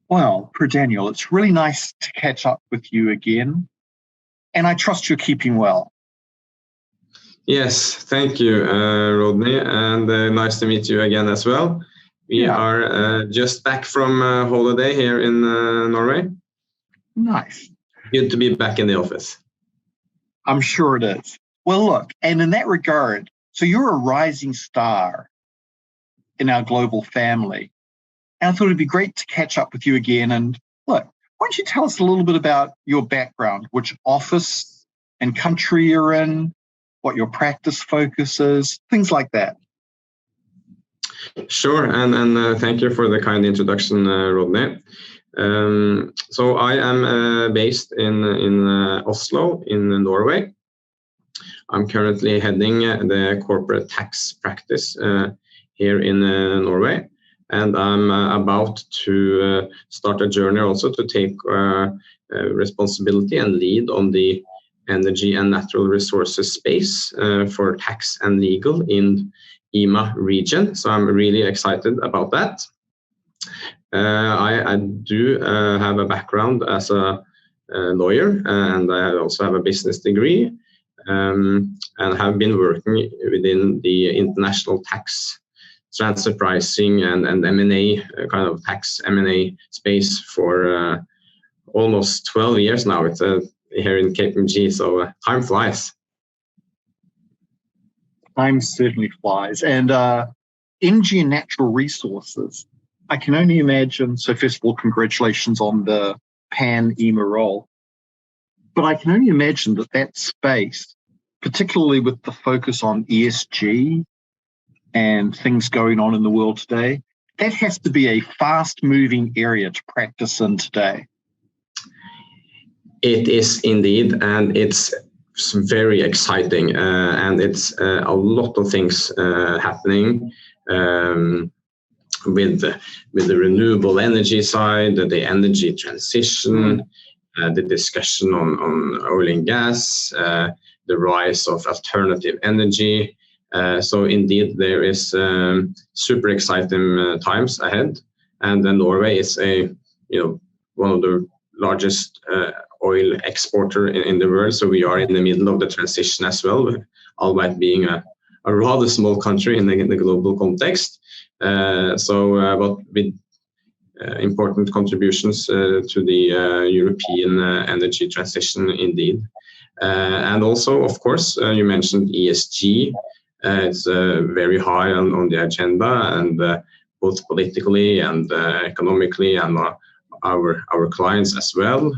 Well, Per Daniel, it's really nice to catch up with you again, and I trust you're keeping well. Yes, thank you, Rodney, and nice to meet you again as well. We are just back from holiday here in Norway. Nice. Good to be back in the office. I'm sure it is. Well, look, and in that regard, so you're a rising star in our global family. And I thought it'd be great to catch up with you again. And look, why don't you tell us a little bit about your background, which office and country you're in, what your practice focus is, things like that. Sure, and thank you for the kind introduction, Rodney. So I am based in Oslo, in Norway. I'm currently heading the corporate tax practice here in Norway. And I'm about to start a journey also to take responsibility and lead on the energy and natural resources space for tax and legal in EMA region. So I'm really excited about that. I do have a background as a lawyer, and I also have a business degree, and have been working within the international tax transfer pricing and M&A kind of tax M&A space for almost 12 years now. It's here in KPMG, so time flies. Time certainly flies. And energy and natural resources, I can only imagine, so first of all, congratulations on the pan-EMA role. But I can only imagine that space, particularly with the focus on ESG, and things going on in the world today, that has to be a fast-moving area to practice in today. It is indeed, and it's very exciting, and it's a lot of things happening with the renewable energy side, the energy transition, the discussion on oil and gas, the rise of alternative energy. So indeed, there is super exciting times ahead, and Norway is one of the largest oil exporter in the world. So we are in the middle of the transition as well, albeit being a rather small country in the global context. But with important contributions to the European energy transition, indeed. And also, of course, you mentioned ESG. It's very high on the agenda, and both politically and economically, and our clients as well.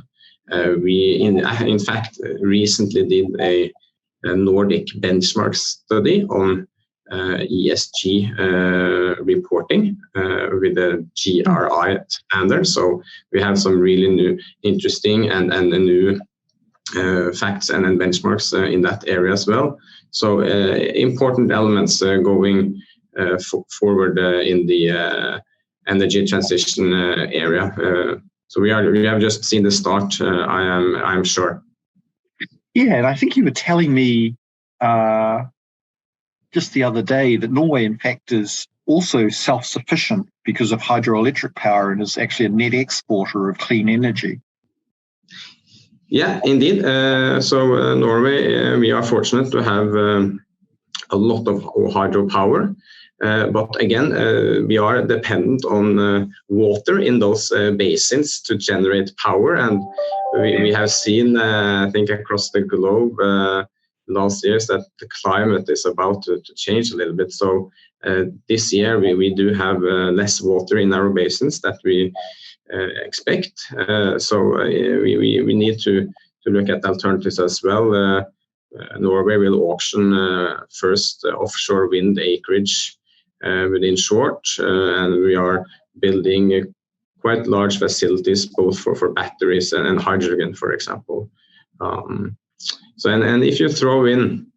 We, in fact, recently did a Nordic benchmark study on ESG reporting with the GRI standard. So we have some really new, interesting, and new facts and benchmarks in that area as well. So important elements going forward in the energy transition area. So we have just seen the start. I'm sure. Yeah, and I think you were telling me just the other day that Norway, in fact, is also self-sufficient because of hydroelectric power and is actually a net exporter of clean energy. Yeah, indeed. So Norway, we are fortunate to have a lot of hydropower. But again, we are dependent on water in those basins to generate power. And we have seen, I think, across the globe last years that the climate is about to change a little bit. So this year, we do have less water in our basins that we expect. So we need to look at alternatives as well. Norway will auction first offshore wind acreage within short, and we are building quite large facilities both for batteries and hydrogen, for example. So and if you throw in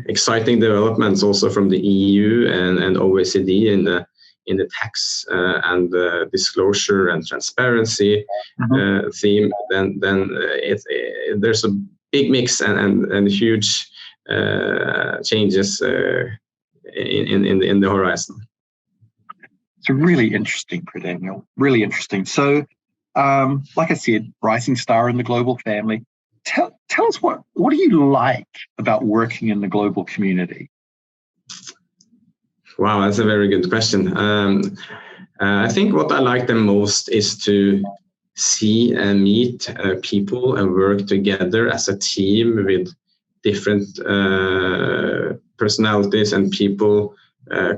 exciting developments also from the EU and OECD in the tax and disclosure and transparency theme, then there's a big mix and huge changes in the horizon. So really interesting, Per Daniel, really interesting. So, like I said, rising star in the global family. Tell us what do you like about working in the global community? Wow, that's a very good question. I think what I like the most is to see and meet people and work together as a team with different personalities and people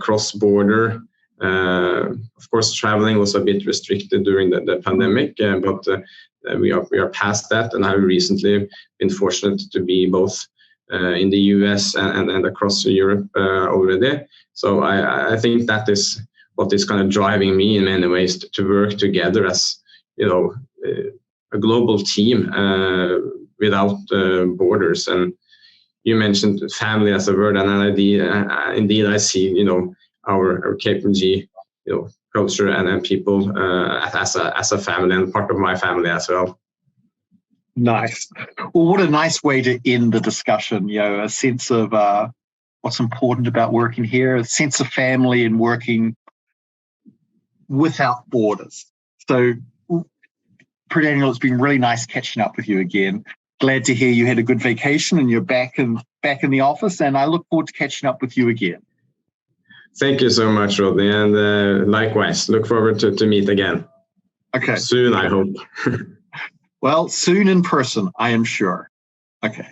cross-border. Of course, traveling was a bit restricted during the pandemic, but we are past that, and I've recently been fortunate to be both in the US and across Europe already. So I think that is what is kind of driving me in many ways to work together as, a global team without borders. And you mentioned family as a word, and indeed I see, our KPMG, culture and people as a family and part of my family as well. Nice. Well, what a nice way to end the discussion. A sense of what's important about working here, a sense of family and working without borders. So, Per Daniel, it's been really nice catching up with you again. Glad to hear you had a good vacation and you're back in the office, and I look forward to catching up with you again. Thank you so much, Rodney, and likewise, look forward to meet again. Okay. Soon, I hope. Well, soon in person, I am sure. Okay.